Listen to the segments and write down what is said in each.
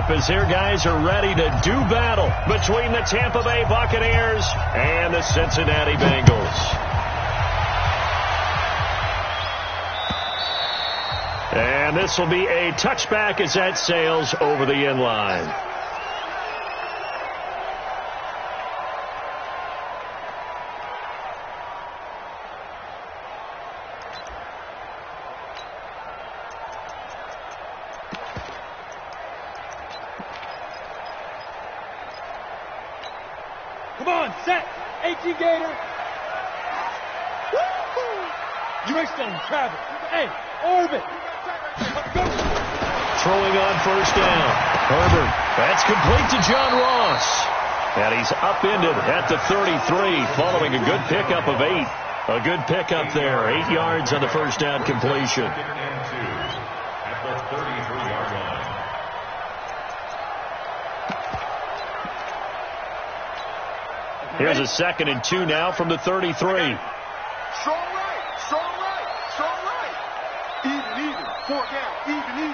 up as their guys are ready to do battle between the Tampa Bay Buccaneers and the Cincinnati Bengals. And this will be a touchback as that sails over the end line. Come on, set. AT Gator. You ain't still in travel. Hey, orbit. Throwing on first down. Herbert. That's complete to John Ross. And he's upended at the 33 following a good pickup of 8. A good pickup there. 8 yards on the first down completion. At the 33-yard line. Here's a 2nd and 2 now from the 33. Strong right, strong right, strong right. Even, 4 down, even.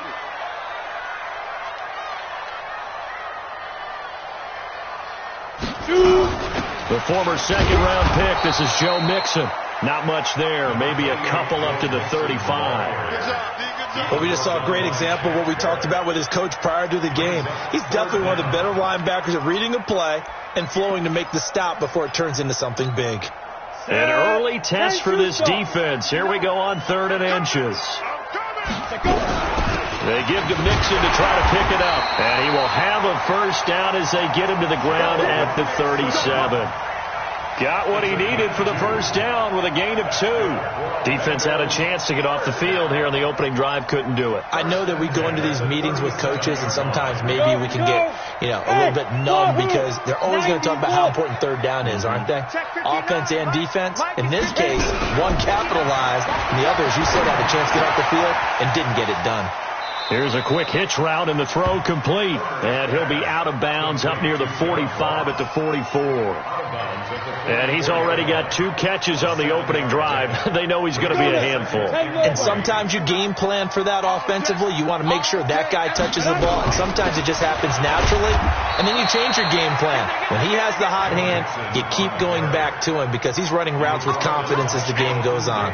The former second-round pick, this is Joe Mixon. Not much there, maybe a couple up to the 35. Good job, D. Good job. Well, we just saw a great example of what we talked about with his coach prior to the game. He's definitely one of the better linebackers at reading a play and flowing to make the stop before it turns into something big. An early test for this defense. Here we go on 3rd and inches. They give to Mixon to try to pick it up. And he will have a first down as they get him to the ground at the 37. Got what he needed for the first down with a gain of 2. Defense had a chance to get off the field here on the opening drive. Couldn't do it. I know that we go into these meetings with coaches, and sometimes maybe we can get, a little bit numb because they're always going to talk about how important 3rd down is, aren't they? Offense and defense. In this case, one capitalized, and the other, as you said, had a chance to get off the field and didn't get it done. Here's a quick hitch route, and the throw complete. And he'll be out of bounds up near the 45 at the 44. And he's already got 2 catches on the opening drive. They know he's going to be a handful. And sometimes you game plan for that offensively. You want to make sure that guy touches the ball. And sometimes it just happens naturally. And then you change your game plan. When he has the hot hand, you keep going back to him because he's running routes with confidence as the game goes on.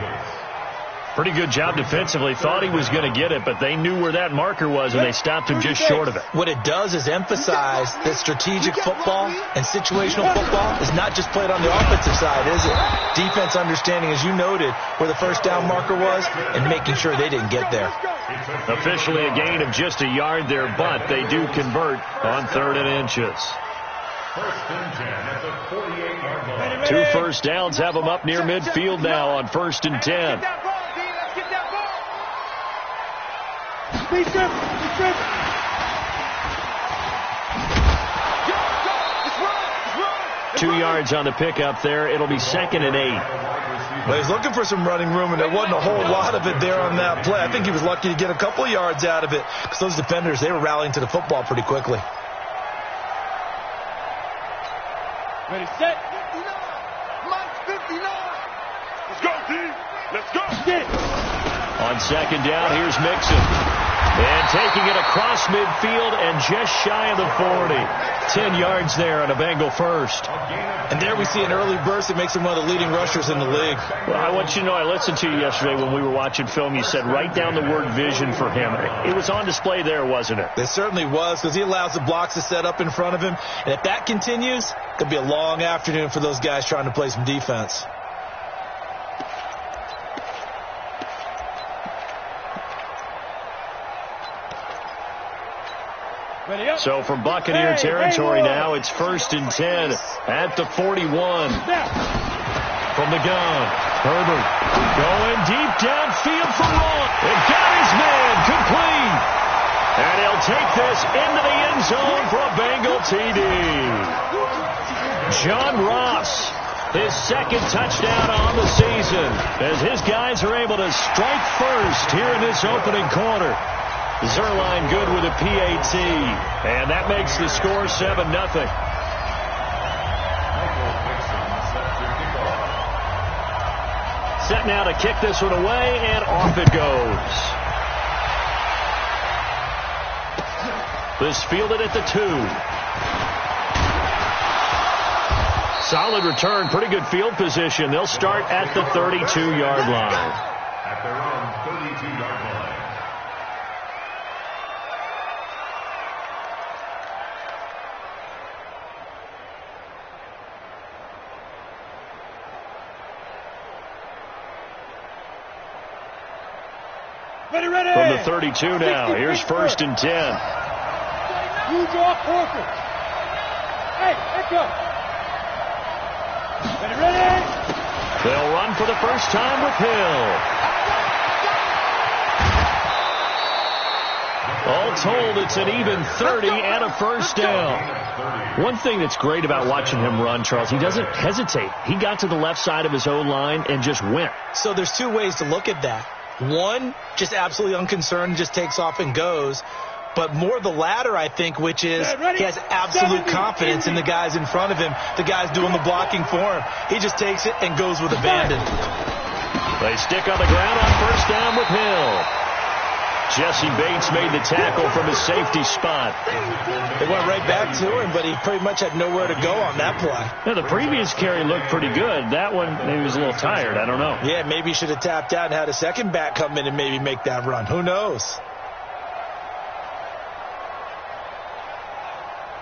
Pretty good job defensively. Thought he was going to get it, but they knew where that marker was, and they stopped him just short of it. What it does is emphasize that strategic football and situational football is not just played on the offensive side, is it? Defense understanding, as you noted, where the first down marker was and making sure they didn't get there. Officially a gain of just a yard there, but they do convert on 3rd and inches. 2 first downs have them up near midfield now on 1st and 10. 2 yards on the pickup there. It'll be 2nd and 8. Well, he's looking for some running room, and there wasn't a whole lot of it there on that play. I think he was lucky to get a couple of yards out of it because those defenders, they were rallying to the football pretty quickly. Ready, set. 59. Let's go, D. Let's go. Get it. On 2nd down, here's Mixon. And taking it across midfield and just shy of the 40. 10 yards there on a Bengal first. And there we see an early burst that makes him one of the leading rushers in the league. Well, I want you to know, I listened to you yesterday when we were watching film. You said write down the word vision for him. It was on display there, wasn't it? It certainly was, because he allows the blocks to set up in front of him. And if that continues, it'll be a long afternoon for those guys trying to play some defense. So from Buccaneer territory now, it's 1st and 10 at the 41. From the gun, Herbert going deep downfield for Ross. It got his man complete. And he'll take this into the end zone for a Bengal TD. John Ross, his 2nd touchdown on the season, as his guys are able to strike first here in this opening quarter. Zerline good with a PAT, and that makes the score 7-0. Set now to kick this one away, and off it goes. This fielded at the 2. Solid return, pretty good field position. They'll start at the 32-yard line. At their own 32-yard line. From the 32 now, here's 1st and 10. You draw closer. Hey, let's go. Ready? They'll run for the first time with Hill. All told, it's an even 30 and a first down. One thing that's great about watching him run, Charles, he doesn't hesitate. He got to the left side of his O-line and just went. So there's two ways to look at that. One, just absolutely unconcerned, just takes off and goes. But more the latter, I think, which is he has absolute confidence in the guys in front of him, the guys doing the blocking for him. He just takes it and goes with abandon. They stick on the ground on first down with Hill. Jesse Bates made the tackle from his safety spot. It went right back to him, but he pretty much had nowhere to go on that play. Now, the previous carry looked pretty good. That one, maybe he was a little tired. I don't know. Yeah, maybe he should have tapped out and had a second back come in and maybe make that run. Who knows?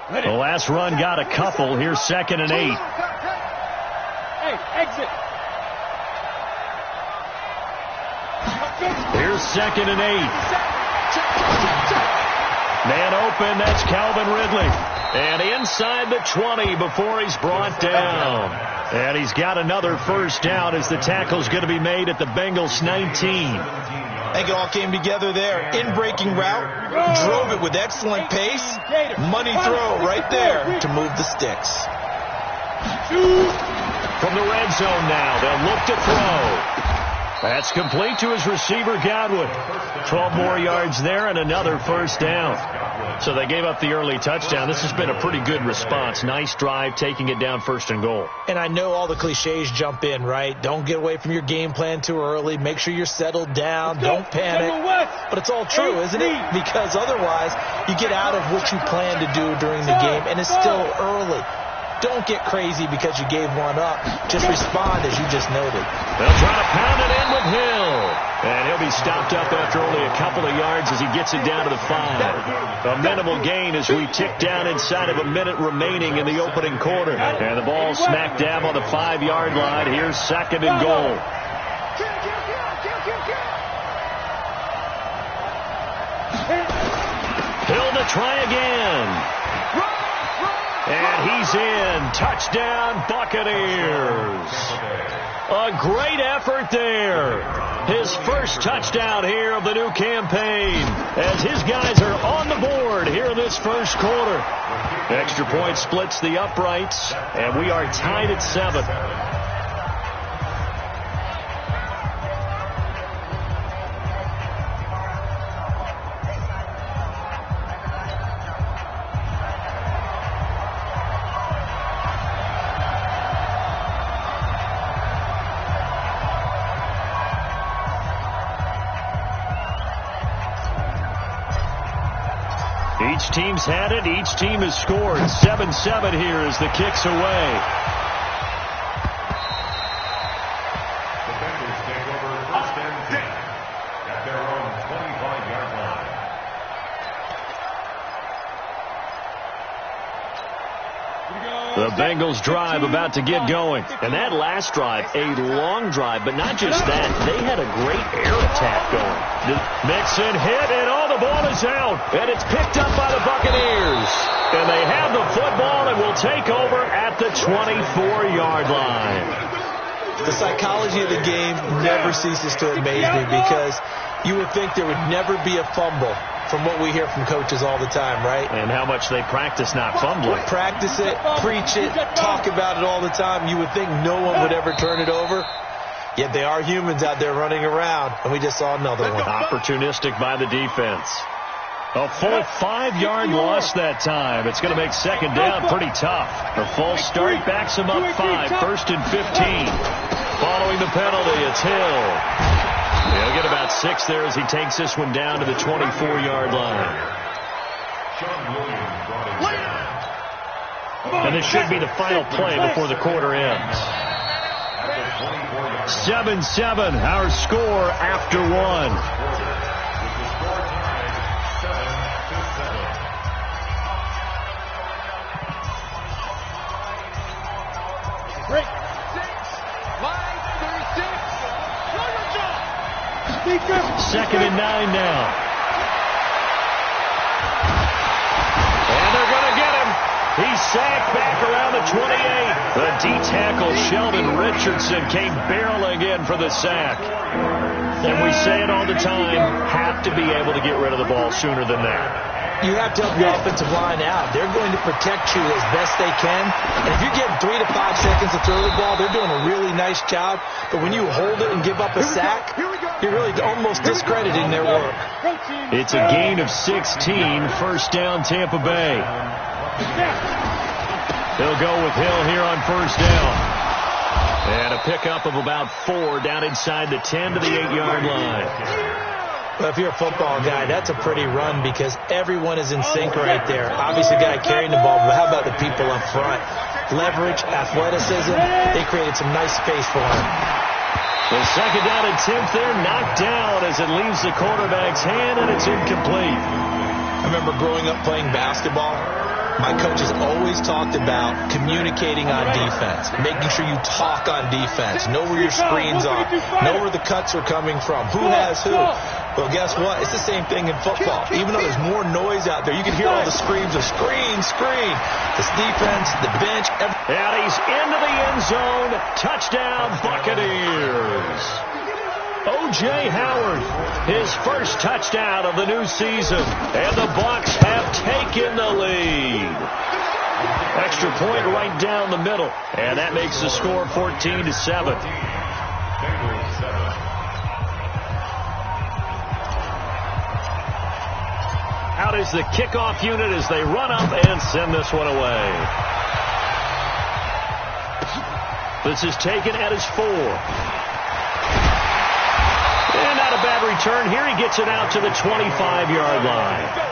The last run got a couple. Here's 2nd and 8. Hey, exit. Here's 2nd and 8. Man open, that's Calvin Ridley. And inside the 20 before he's brought down. And he's got another first down as the tackle's going to be made at the Bengals 19. I think it all came together there. In-breaking route, drove it with excellent pace. Money throw right there to move the sticks. From the red zone now, they'll look to throw. That's complete to his receiver, Godwin. 12 more yards there and another first down. So they gave up the early touchdown. This has been a pretty good response. Nice drive, taking it down 1st and goal. And I know all the cliches jump in, right? Don't get away from your game plan too early. Make sure you're settled down. Don't panic. But it's all true, isn't it? Because otherwise, you get out of what you plan to do during the game, and it's still early. Don't get crazy because you gave one up. Just respond as you just noted. They'll try to pound it in with Hill. And he'll be stopped up after only a couple of yards as he gets it down to the 5. A minimal gain as we tick down inside of a minute remaining in the opening quarter. And the ball smack dab on the 5-yard line. Here's 2nd and goal. Hill to try again. And he's in. Touchdown, Buccaneers. A great effort there. His first touchdown here of the new campaign as his guys are on the board here in this first quarter. Extra point splits the uprights, and we are tied at 7. Each team's had it. Each team has scored. 7-7 here as the kick's away. The Bengals take over 1st and 10 at their own 25-yard line. The Bengals drive about to get going. And that last drive, a long drive, but not just that. They had a great air attack going. Mixon hit, and the ball is out. And it's picked up by the Buccaneers. And they have the football and will take over at the 24-yard line. The psychology of the game never ceases to amaze me because you would think there would never be a fumble from what we hear from coaches all the time, right? And how much they practice not fumbling. Practice it, preach it, talk about it all the time. You would think no one would ever turn it over. Yet they are humans out there running around, and we just saw another one. Opportunistic by the defense. A full 5-yard loss that time. It's going to make 2nd down pretty tough. The false start backs him up 5, 1st and 15. Following the penalty, it's Hill. He'll get about 6 there as he takes this one down to the 24-yard line. And this should be the final play before the quarter ends. 7-7, our score after one. Break. 2nd and 9 now. And they're going to get him. He's sacked back around the 28. The D-tackle Sheldon Richardson came barreling in for the sack. And we say it all the time, have to be able to get rid of the ball sooner than that. You have to help your offensive line out. They're going to protect you as best they can. And if you're getting 3 to 5 seconds to throw the ball, they're doing a really nice job. But when you hold it and give up a sack, you're really almost discrediting their work. It's a gain of 16, first down Tampa Bay. They'll go with Hill here on first down. And a pickup of about 4 down inside the 10 to the 8-yard line. Well, if you're a football guy, that's a pretty run because everyone is in sync right there. Obviously, the guy carrying the ball, but how about the people up front? Leverage, athleticism, they created some nice space for him. The 2nd down attempt there knocked down as it leaves the quarterback's hand, and it's incomplete. I remember growing up playing basketball. My coaches always talked about communicating on defense, making sure you talk on defense, know where your screens are, know where the cuts are coming from, who has who. Well, guess what? It's the same thing in football. Even though there's more noise out there, you can hear all the screams of screen, screen. This defense, the bench. And he's into the end zone. Touchdown, Buccaneers. O.J. Howard, his first touchdown of the new season. And the Bucs have taken the lead. Extra point right down the middle. And that makes the score 14-7. Out is the kickoff unit as they run up and send this one away. This is taken at his 4. And not a bad return. Here he gets it out to the 25-yard line.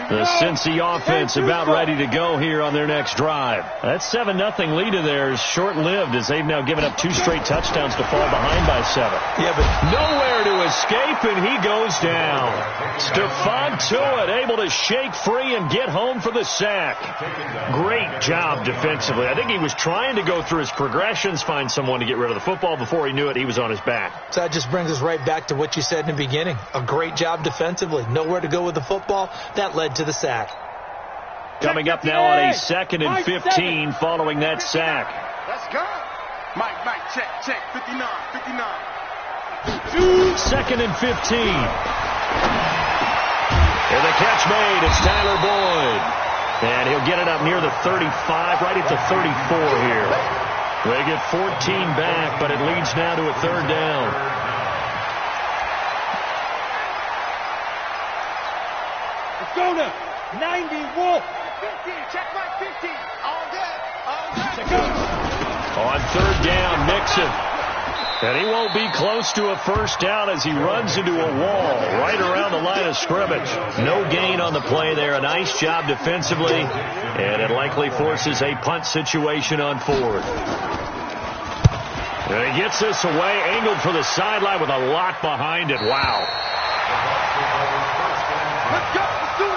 The Cincy offense about ready to go here on their next drive. That 7-0 lead of theirs is short-lived as they've now given up 2 straight touchdowns to fall behind by 7. Yeah, but nowhere to escape, and he goes down. Stephon Tuitt able to shake free and get home for the sack. Great job defensively. I think he was trying to go through his progressions, find someone to get rid of the football. Before he knew it, he was on his back. So that just brings us right back to what you said in the beginning. A great job defensively. Nowhere to go with the football. That led to the sack. Coming up now on a 2nd and 15 following that sack. Let's go. Mike, check, 59. 2nd and 15. And the catch made. It's Tyler Boyd. And he'll get it up near the 35, right at the 34 here. They get 14 back, but it leads now to a 3rd down. Go to 91. 15, check Mike 15. All good. On 3rd down, Mixon. And he won't be close to a first down as he runs into a wall right around the line of scrimmage. No gain on the play there. A nice job defensively. And it likely forces a punt situation on 4th. And he gets this away, angled for the sideline with a lot behind it. Wow. Let's go. Let's do it.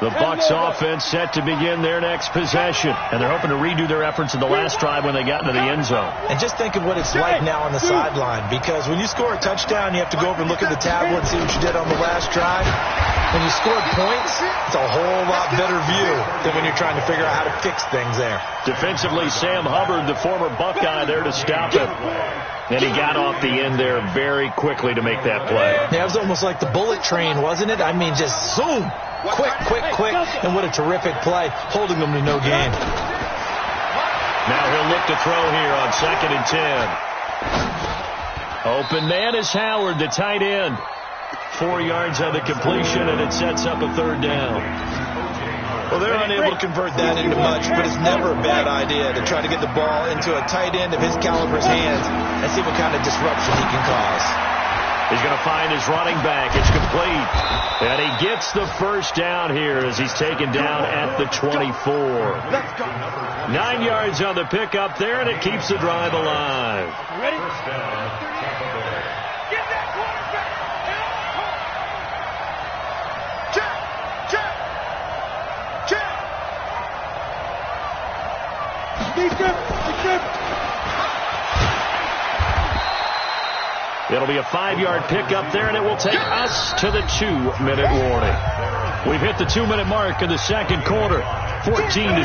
The Bucs offense set to begin their next possession. And they're hoping to redo their efforts in the last drive when they got into the end zone. And just think of what it's like now on the sideline. Because when you score a touchdown, you have to go over and look at the tablet and see what you did on the last drive. When you scored points, it's a whole lot better view than when you're trying to figure out how to fix things there. Defensively, Sam Hubbard, the former Buckeye, there to stop it. And he got off the end there very quickly to make that play. Yeah, it was almost like the bullet train, wasn't it? I mean, just zoom. Quick. And what a terrific play, holding them to no gain. Now he'll look to throw here on 2nd and 10. Open man is Howard, the tight end. 4 yards on the completion, and it sets up a third down. Well, they're unable to convert that into much, but it's never a bad idea to try to get the ball into a tight end of his caliber's hands and see what kind of disruption he can cause. He's going to find his running back. It's complete. And he gets the first down here as he's taken down at the 24. 9 yards on the pickup there, and it keeps the drive alive. Ready? It'll be a 5-yard pickup there, and it will take us to the 2-minute warning. We've hit the 2-minute mark in the second quarter, 14-7.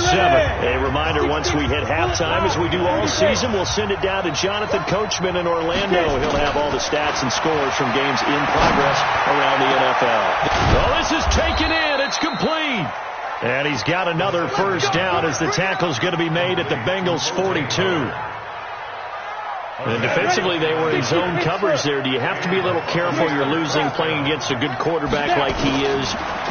A reminder, once we hit halftime, as we do all season, we'll send it down to Jonathan Coachman in Orlando. He'll have all the stats and scores from games in progress around the NFL. Well, this is taken in. It's complete. And he's got another first down as the tackle's going to be made at the Bengals' 42. And defensively, they were in zone coverage there. Do you have to be a little careful? You're losing playing against a good quarterback like he is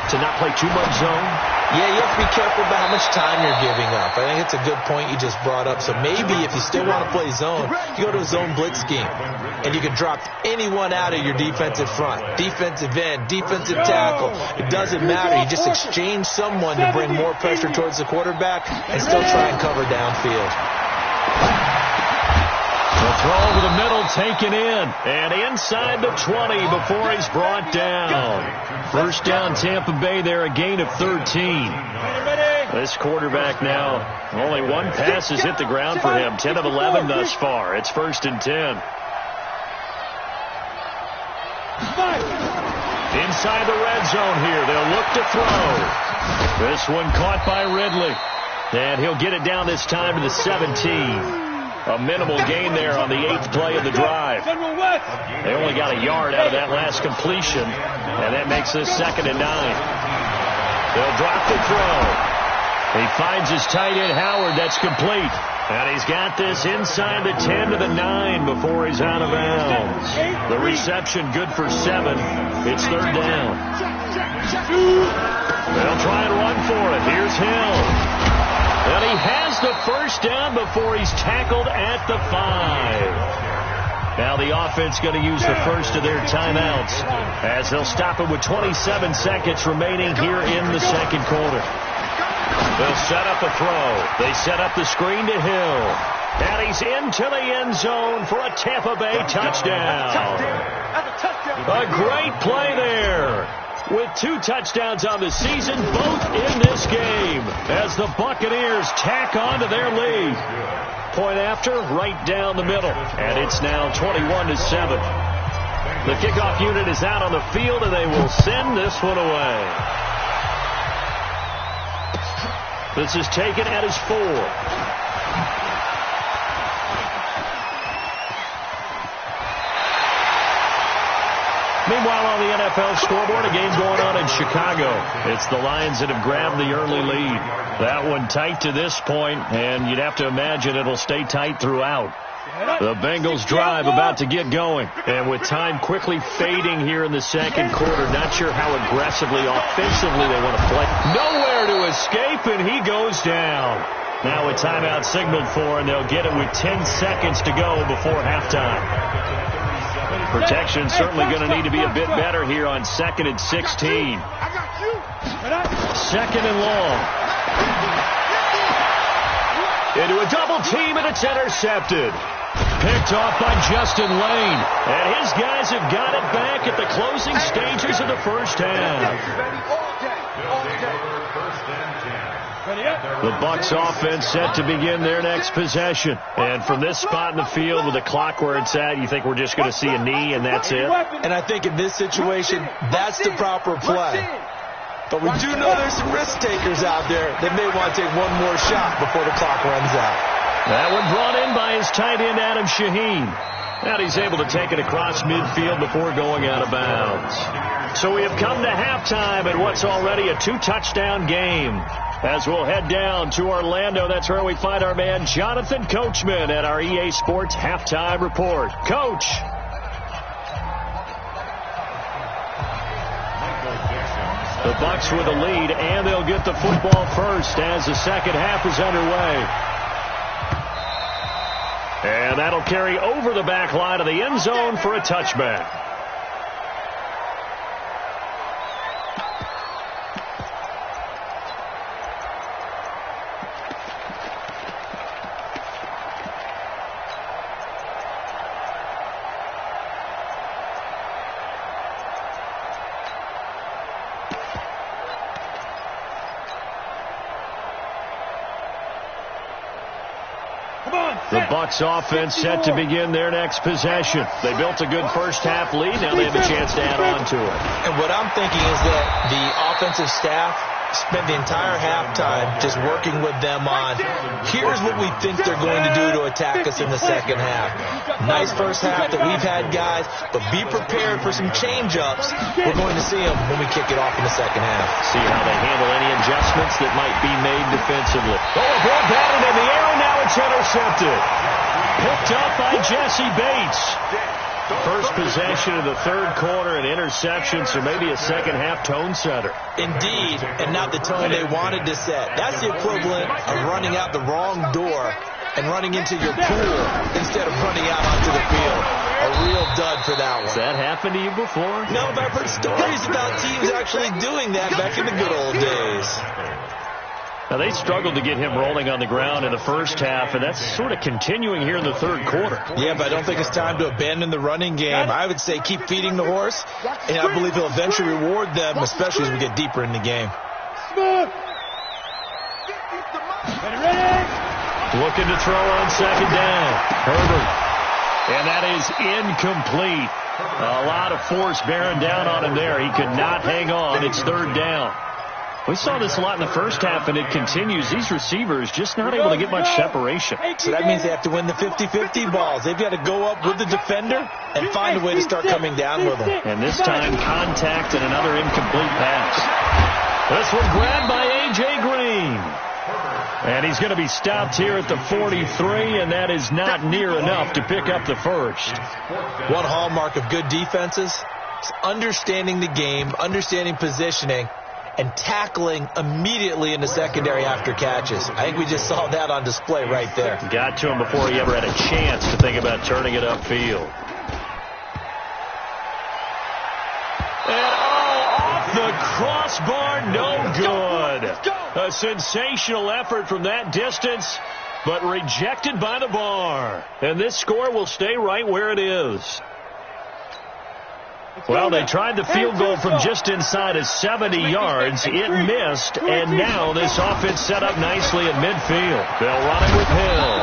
to not play too much zone? Yeah, you have to be careful about how much time you're giving up. I think it's a good point you just brought up. So maybe if you still want to play zone, you go to a zone blitz scheme. And you can drop anyone out of your defensive front. Defensive end, defensive tackle. It doesn't matter. You just exchange someone to bring more pressure towards the quarterback and still try and cover downfield. The throw over the middle, taken in, and inside the 20 before he's brought down. First down, Tampa Bay there, a gain of 13. This quarterback now, only one pass has hit the ground for him, 10 of 11 thus far. It's 1st and 10. Inside the red zone here, they'll look to throw. This one caught by Ridley, and he'll get it down this time to the 17. A minimal gain there on the 8th play of the drive. They only got a yard out of that last completion, and that makes this 2nd and 9. They'll drop the throw. He finds his tight end, Howard. That's complete. And he's got this inside the 10 to the 9 before he's out of bounds. The reception good for 7. It's 3rd down. They'll try and run for it. Here's Hill. And he has the first down before he's tackled at the 5. Now the offense going to use the first of their timeouts as they'll stop it with 27 seconds remaining here in the second quarter. They'll set up a throw. They set up the screen to Hill. And he's into the end zone for a Tampa Bay touchdown. A great play there. With 2 touchdowns on the season, both in this game, as the Buccaneers tack on to their lead. Point after, right down the middle, and it's now 21-7. The kickoff unit is out on the field, and they will send this one away. This is taken at his 4. Meanwhile, on the NFL scoreboard, a game going on in Chicago. It's the Lions that have grabbed the early lead. That one tight to this point, and you'd have to imagine it'll stay tight throughout. The Bengals drive about to get going. And with time quickly fading here in the second quarter, not sure how aggressively, offensively they want to play. Nowhere to escape, and he goes down. Now a timeout signaled for, and they'll get it with 10 seconds to go before halftime. Protection certainly going to need to be a bit better here on 2nd and 16. 2nd and long. Into a double team, and it's intercepted. Picked off by Justin Lane. And his guys have got it back at the closing stages of the first half. The Bucs offense set to begin their next possession. And from this spot in the field with the clock where it's at, you think we're just going to see a knee and that's it? And I think in this situation, that's the proper play. But we do know there's some risk takers out there that may want to take one more shot before the clock runs out. That one brought in by his tight end, Adam Shaheen. And he's able to take it across midfield before going out of bounds. So we have come to halftime in what's already a 2-touchdown game. As we'll head down to Orlando, that's where we find our man Jonathan Coachman at our EA Sports Halftime Report. Coach. The Bucs with a lead, and they'll get the football first as the second half is underway. And that'll carry over the back line of the end zone for a touchback. The Bucs offense set to begin their next possession. They built a good first-half lead. Now they have a chance to add on to it. And what I'm thinking is that the offensive staff spent the entire halftime just working with them on, here's what we think they're going to do to attack us in the second half. Nice first half that we've had, guys, but be prepared for some change-ups. We're going to see them when we kick it off in the second half. See how they handle any adjustments that might be made defensively. Oh, ball batted in the air, and now it's intercepted. Picked up by Jesse Bates. First possession of the third quarter, an interception, so maybe a second-half tone setter. Indeed, and not the tone they wanted to set. That's the equivalent of running out the wrong door and running into your pool instead of running out onto the field. A real dud for that one. Has that happened to you before? No, but I've heard stories about teams actually doing that back in the good old days. Now, they struggled to get him rolling on the ground in the first half, and that's sort of continuing here in the third quarter. Yeah, but I don't think it's time to abandon the running game. I would say keep feeding the horse, and I believe he'll eventually reward them, especially as we get deeper in the game. Looking to throw on second down. Herbert. And that is incomplete. A lot of force bearing down on him there. He could not hang on. It's third down. We saw this a lot in the first half, and it continues. These receivers just not able to get much separation. So that means they have to win the 50-50 balls. They've got to go up with the defender and find a way to start coming down with them. And this time, contact and another incomplete pass. This one grabbed by A.J. Green. And he's going to be stopped here at the 43, and that is not near enough to pick up the first. One hallmark of good defenses is understanding the game, understanding positioning, and tackling immediately in the secondary after catches. I think we just saw that on display right there. Got to him before he ever had a chance to think about turning it upfield. And off the crossbar, no good. A sensational effort from that distance, but rejected by the bar. And this score will stay right where it is. Well, they tried the field goal from just inside of 70 yards. It missed, and now this offense set up nicely at midfield. They'll run it with Hill.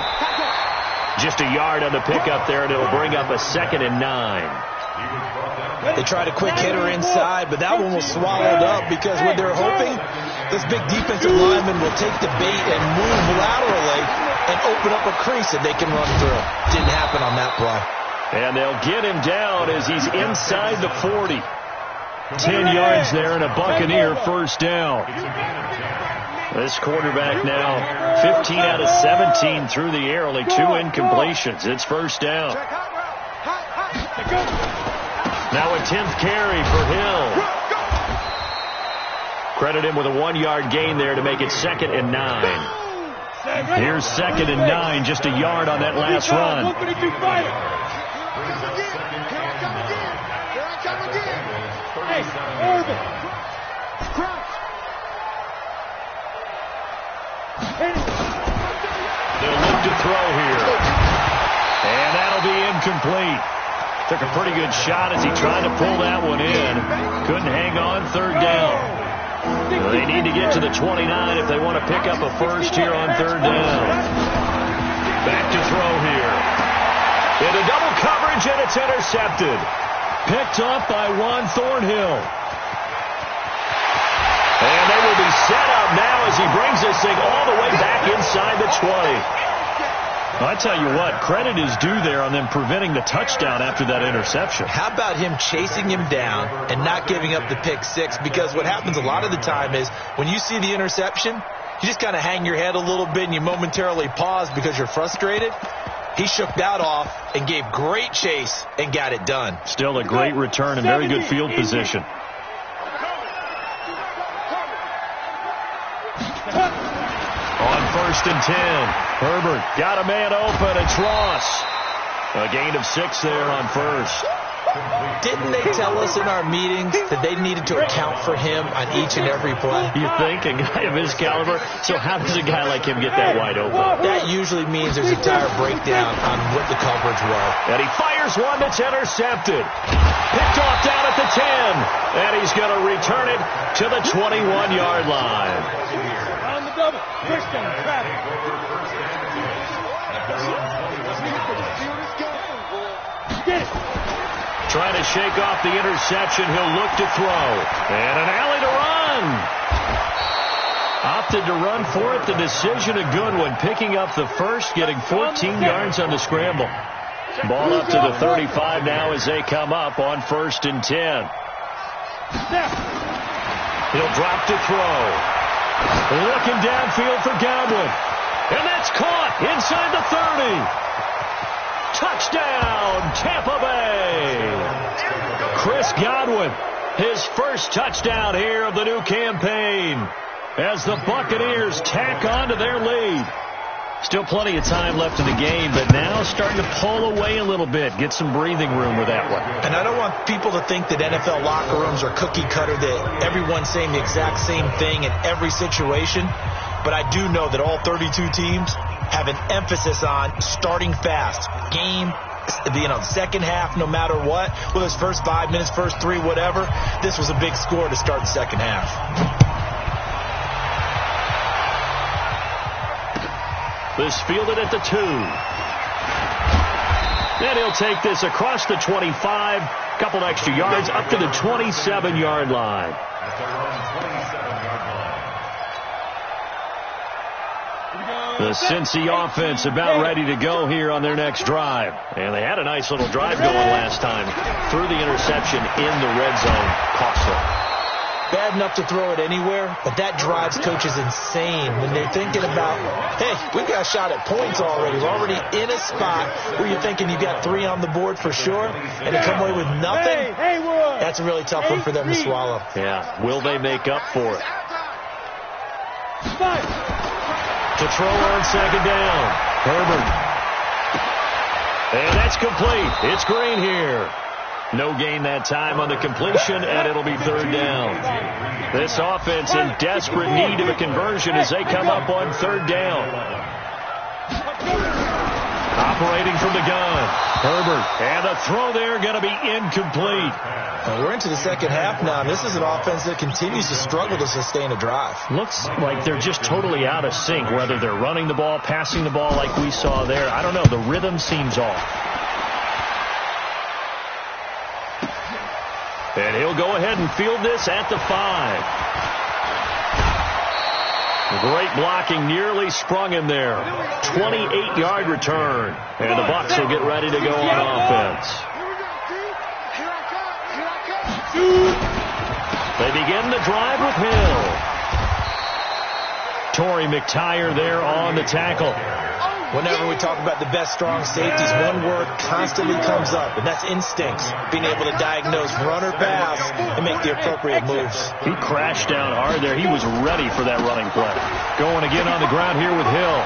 Just a yard on the pickup there, and it'll bring up a 2nd and 9. They tried a quick hitter inside, but that one was swallowed up because what they're hoping, this big defensive lineman will take the bait and move laterally and open up a crease that they can run through. Didn't happen on that play. And they'll get him down as he's inside the 40. 10 yards there and a Buccaneer first down. This quarterback now 15 out of 17 through the air, only 2 incompletions. It's first down. Now a 10th carry for Hill. Credit him with a 1-yard gain there to make it 2nd and 9. Here's 2nd and 9, just a yard on that last run. They'll look to throw here. And that'll be incomplete. Took a pretty good shot as he tried to pull that one in. Couldn't hang on, third down. They need to get to the 29 if they want to pick up a first here on third down. Back to throw here. Into double coverage, and it's intercepted. Picked off by Juan Thornhill. And they will be set up now as he brings this thing all the way back inside the 20. Well, I tell you what, credit is due there on them preventing the touchdown after that interception. How about him chasing him down and not giving up the pick six? Because what happens a lot of the time is when you see the interception, you just kind of hang your head a little bit and you momentarily pause because you're frustrated. He shook that off and gave great chase and got it done. Still a great return and very good field position. first and 10. Herbert got a man open. It's Ross. A gain of 6 there on first. Didn't they tell us in our meetings that they needed to account for him on each and every play? You think? A guy of his caliber? So how does a guy like him get that wide open? That usually means there's a entire breakdown on what the coverage was. And he fires one that's intercepted. Picked off down at the 10. And he's going to return it to the 21-yard line. On the double. First down, traffic. Get it. Trying to shake off the interception. He'll look to throw. And an alley to run. Opted to run for it. The decision a good one. Picking up the first, getting 14 yards on the scramble. Ball up to the 35 now as they come up on first and 10. He'll drop to throw. Looking downfield for Godwin. And that's caught inside the 30. Touchdown, Tampa Bay. Chris Godwin, his first touchdown here of the new campaign as the Buccaneers tack on to their lead. Still plenty of time left in the game, but now starting to pull away a little bit, get some breathing room with that one. And I don't want people to think that NFL locker rooms are cookie cutter, that everyone's saying the exact same thing in every situation. But I do know that all 32 teams have an emphasis on starting fast. Game, second half, no matter what. Whether it's first 5 minutes, first 3, whatever. This was a big score to start the second half. This fielded at the 2. And he'll take this across the 25. Couple extra yards up to the 27-yard line. The Cincy offense about ready to go here on their next drive. And they had a nice little drive going last time. Threw the interception in the red zone. Costly. Bad enough to throw it anywhere, but that drives coaches insane when they're thinking about, hey, we've got a shot at points already. We're already in a spot where you're thinking you've got 3 on the board for sure, and to come away with nothing, that's a really tough one for them to swallow. Yeah, will they make up for it? To throw on second down. Herbert. And that's complete. It's Green here. No gain that time on the completion, and it'll be third down. This offense in desperate need of a conversion as they come up on third down. Operating from the gun. Herbert. And the throw there going to be incomplete. We're into the second half now. This is an offense that continues to struggle to sustain a drive. Looks like they're just totally out of sync, whether they're running the ball, passing the ball like we saw there. I don't know. The rhythm seems off. And he'll go ahead and field this at the 5. Great blocking, nearly sprung him there. 28-yard return. And the Bucs will get ready to go on offense. They begin the drive with Hill. Torrey McTyer there on the tackle. Whenever we talk about the best strong safeties, one word constantly comes up, and that's instincts. Being able to diagnose run or pass and make the appropriate moves. He crashed down hard there. He was ready for that running play. Going again on the ground here with Hill.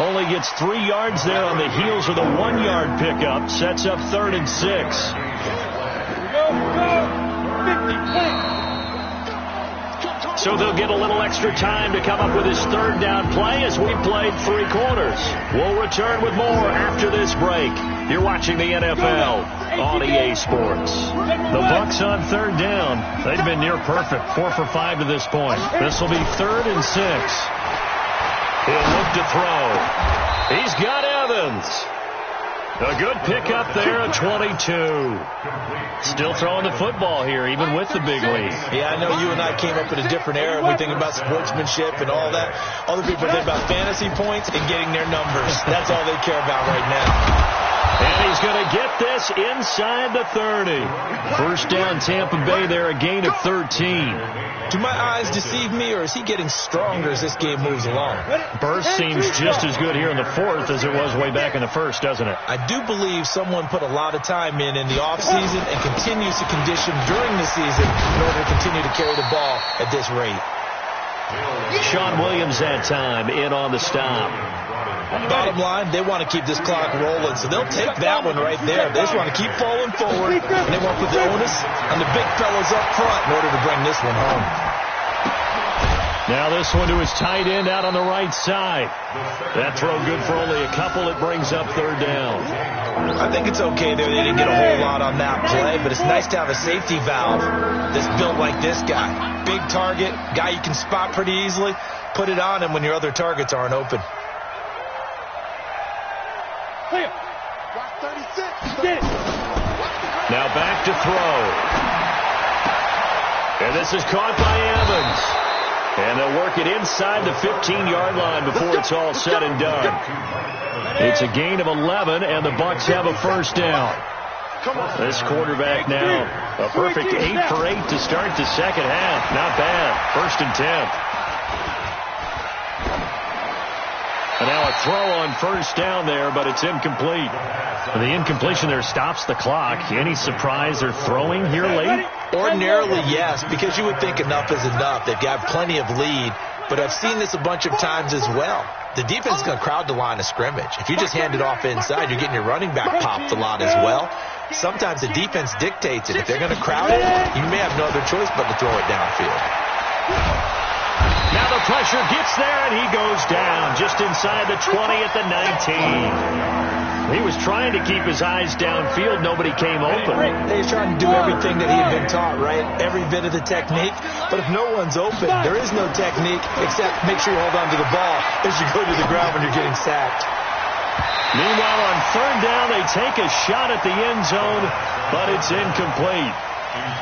Only gets 3 yards there on the heels of the 1-yard pickup. Sets up 3rd and 6. So they'll get a little extra time to come up with his third down play as we played 3 quarters. We'll return with more after this break. You're watching the NFL on EA Sports. The Bucs on third down. They've been near perfect, 4 for 5 to this point. This will be 3rd and 6. He'll look to throw. He's got Evans. A good pickup there at 22. Still throwing the football here, even with the big lead. Yeah, I know you and I came up in a different era. We think about sportsmanship and all that. Other people think about fantasy points and getting their numbers. That's all they care about right now. And he's going to get this inside the 30. First down, Tampa Bay there, a gain of 13. Do my eyes deceive me, or is he getting stronger as this game moves along? Burst seems just as good here in the 4th as it was way back in the 1st, doesn't it? I do believe someone put a lot of time in the offseason and continues to condition during the season in order to continue to carry the ball at this rate. Sean Williams that time in on the stop. Bottom line, they want to keep this clock rolling, so they'll take that one right there. They just want to keep falling forward, and they want to put the onus on the big fellas up front in order to bring this one home. Now this one to his tight end out on the right side. That throw good for only a couple. It brings up third down. I think it's okay there. They didn't get a whole lot on that play, but it's nice to have a safety valve that's built like this guy. Big target, guy you can spot pretty easily. Put it on him when your other targets aren't open. Now back to throw. And this is caught by Evans. And they'll work it inside the 15-yard line before it's all said and done. It's a gain of 11, and the Bucs have a first down. This quarterback now, a perfect 8 for 8 to start the second half. Not bad. 1st and 10. And now a throw on first down there, but it's incomplete. The incompletion there stops the clock. Any surprise they're throwing here late? Ordinarily, yes, because you would think enough is enough. They've got plenty of lead, but I've seen this a bunch of times as well. The defense is going to crowd the line of scrimmage. If you just hand it off inside, you're getting your running back popped a lot as well. Sometimes the defense dictates it. If they're going to crowd it, you may have no other choice but to throw it downfield. Now the pressure gets there, and he goes down just inside the 20 at the 19. He was trying to keep his eyes downfield. Nobody came open. He's trying to do everything that he had been taught, right? Every bit of the technique. But if no one's open, there is no technique except make sure you hold on to the ball as you go to the ground when you're getting sacked. Meanwhile, on third down, they take a shot at the end zone, but it's incomplete.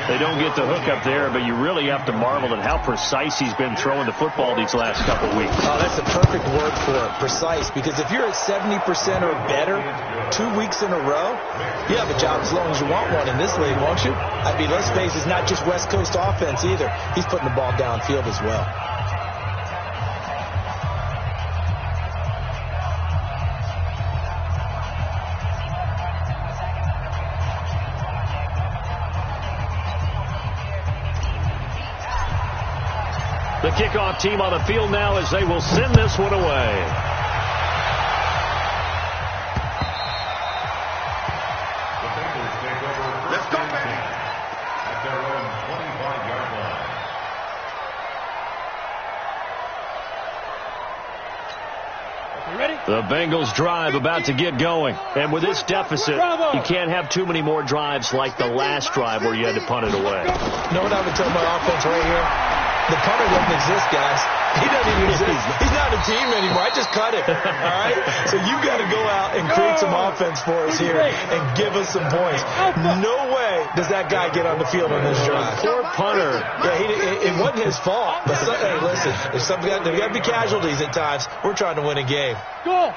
They don't get the hook up there, but you really have to marvel at how precise he's been throwing the football these last couple of weeks. Oh, that's the perfect word for it, precise, because if you're at 70% or better 2 weeks in a row, you have a job as long as you want one in this league, won't you? I mean, let's face it, it's not just West Coast offense either. He's putting the ball downfield as well. The kickoff team on the field now as they will send this one away. Let's go, baby. At their own 25-yard line. You ready? The Bengals drive about to get going. And with this deficit, you can't have too many more drives like the last drive where you had to punt it away. You know what I would tell my offense right here? The punter doesn't exist, guys. He doesn't even exist. He's not a team anymore. I just cut it. All right? So you got to go out and create some offense for us here and give us some points. No way does that guy get on the field on this drive. Poor punter. Yeah, it wasn't his fault. But hey, listen, there's got to be casualties at times. We're trying to win a game. Go.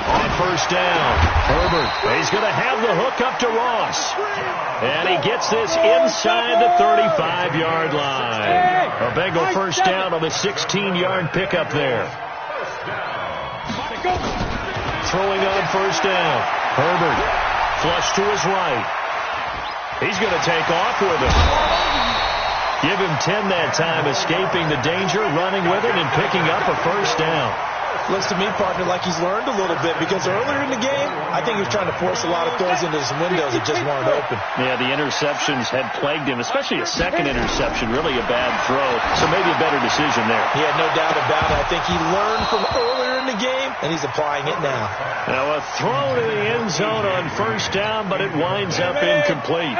On first down, Herbert. He's going to have the hook up to Ross. And he gets this inside the 35-yard line. A Bengal first down on the 16-yard pickup there. Throwing on first down. Herbert, flush to his right. He's going to take off with it. Give him 10 that time, escaping the danger, running with it, and picking up a first down. Looks to me, partner, like he's learned a little bit because earlier in the game, I think he was trying to force a lot of throws into some windows that just weren't open. Yeah, the interceptions had plagued him, especially a second interception, really a bad throw. So maybe a better decision there. Yeah, no doubt about it. I think he learned from earlier in the game, and he's applying it now. Now a throw to the end zone on first down, but it winds up incomplete.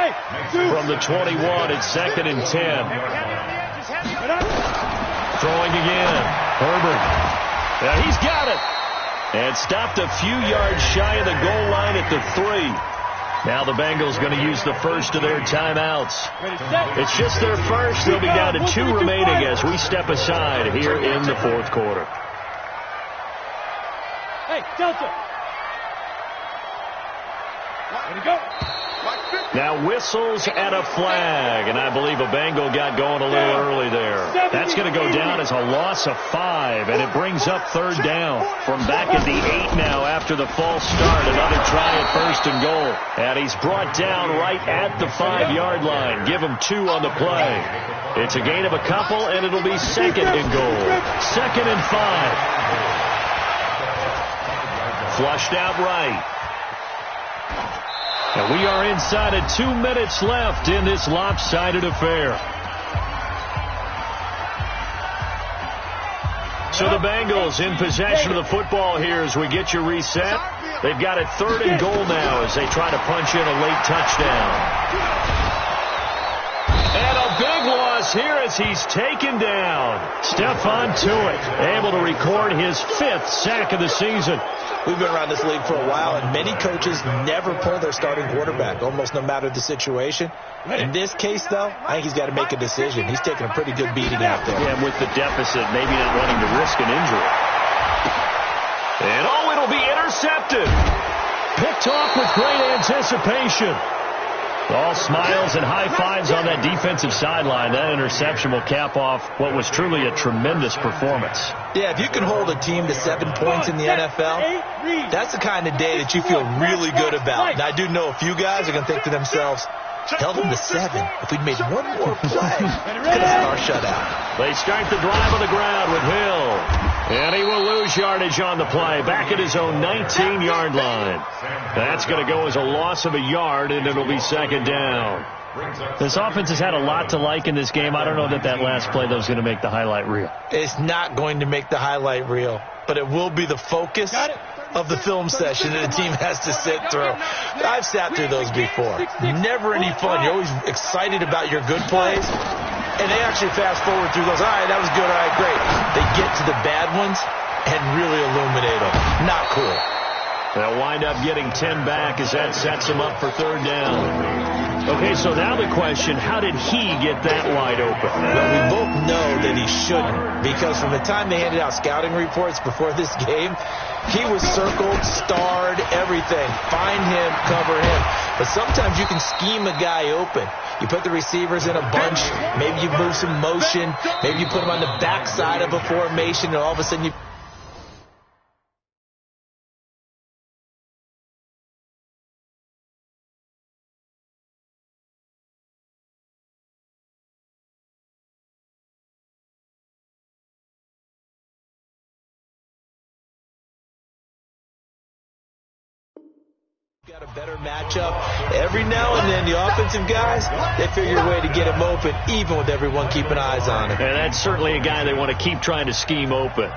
From the 21, it's 2nd and 10. Throwing again. Herbert. Now he's got it. And stopped a few yards shy of the goal line at the 3. Now the Bengals going to use the first of their timeouts. It's just their first. They'll be down to 2 remaining as we step aside here in the 4th quarter. Hey, Delta. Ready to go. Now whistles and a flag, and I believe a Bengal got going a little early there. That's going to go down as a loss of 5, and it brings up third down from back at the 8 now after the false start. Another try at first and goal, and he's brought down right at the 5-yard line. Give him 2 on the play. It's a gain of a couple, and it'll be second and goal. 2nd and 5. Flushed out right. And we are inside of 2 minutes left in this lopsided affair. So the Bengals in possession of the football here as we get you reset. They've got it 3rd and goal now as they try to punch in a late touchdown. And a big loss here as he's taken down. Stephon Tuitt able to record his 5th sack of the season. We've been around this league for a while, and many coaches never pull their starting quarterback, almost no matter the situation. In this case, though, I think he's got to make a decision. He's taking a pretty good beating out there. Yeah, with the deficit, maybe not wanting to risk an injury. And, it'll be intercepted. Picked off with great anticipation. All smiles and high fives on that defensive sideline. That interception will cap off what was truly a tremendous performance. Yeah, if you can hold a team to 7 points in the NFL, that's the kind of day that you feel really good about. And I do know a few guys are going to think to themselves, held them to 7. If we'd made one more play, could have had our shutout. They start the drive on the ground with Hill. And he will lose yardage on the play. Back at his own 19-yard line. That's going to go as a loss of a yard, and it'll be 2nd down. This offense has had a lot to like in this game. I don't know that last play, though, is going to make the highlight reel. It's not going to make the highlight reel, but it will be the focus of the film session that a team has to sit through. I've sat through those before. Never any fun. You're always excited about your good plays, and they actually fast forward through those. All right, that was good. All right, great. They get to the bad ones and really illuminate them. Not cool. They'll wind up getting 10 back as that sets them up for 3rd down. Okay, so now the question, how did he get that wide open? Well, we both know that he shouldn't, because from the time they handed out scouting reports before this game, he was circled, starred, everything. Find him, cover him. But sometimes you can scheme a guy open. You put the receivers in a bunch. Maybe you move some motion. Maybe you put them on the backside of a formation, and all of a sudden you... got a better matchup. Every now and then, the offensive guys, they figure a way to get him open, even with everyone keeping eyes on him. And that's certainly a guy they want to keep trying to scheme open.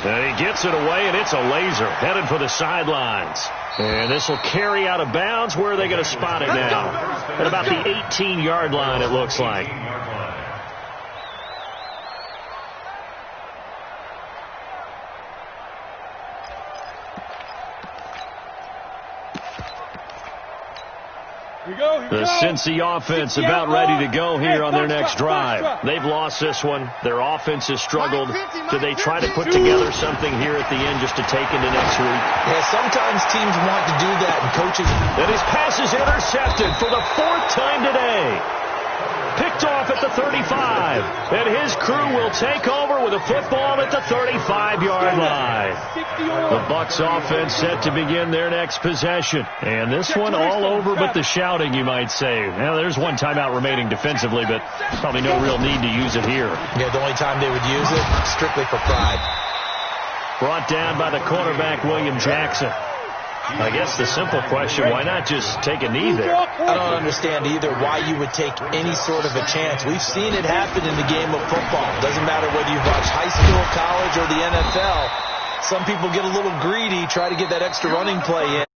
And he gets it away, and it's a laser headed for the sidelines. And this will carry out of bounds. Where are they going to spot it now? At about the 18-yard line, it looks like. The Cincy offense about ready to go here on their next drive. They've lost this one. Their offense has struggled. Do they try to put together something here at the end just to take into next week? Yeah, sometimes teams want to do that, and coaches... And his pass is intercepted for the 4th time today. Picked off at the 35. And his crew will take over with a football at the 35-yard line. The Bucs offense set to begin their next possession. And this one all over but the shouting, you might say. Now, there's one timeout remaining defensively, but probably no real need to use it here. Yeah, the only time they would use it, strictly for pride. Brought down by the cornerback, William Jackson. I guess the simple question, why not just take a knee there? I don't understand either why you would take any sort of a chance. We've seen it happen in the game of football. Doesn't matter whether you've watched high school, college, or the NFL. Some people get a little greedy, try to get that extra running play in.